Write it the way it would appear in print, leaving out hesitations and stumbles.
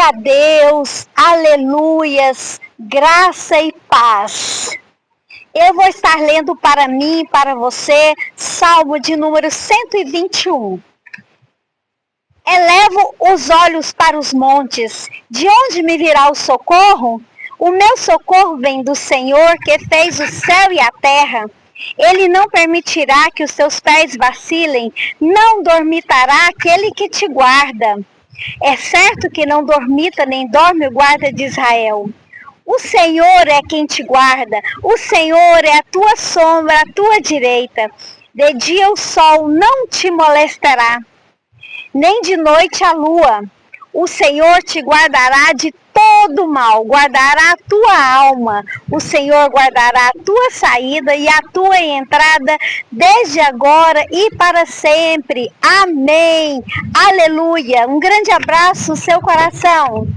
a Deus, aleluias, graça e paz. Eu vou estar lendo para mim e para você, Salmo de número 121. Elevo os olhos para os montes, de onde me virá o socorro? O meu socorro vem do Senhor, que fez o céu e a terra. Ele não permitirá que os seus pés vacilem, não dormitará aquele que te guarda. É certo que não dormita nem dorme o guarda de Israel. O Senhor é quem te guarda, o Senhor é a tua sombra, a tua direita. De dia o sol não te molestará, nem de noite a lua. O Senhor te guardará de todo mal, guardará a tua alma. O Senhor guardará a tua saída e a tua entrada, desde agora e para sempre. Amém. Aleluia. Um grande abraço no seu coração.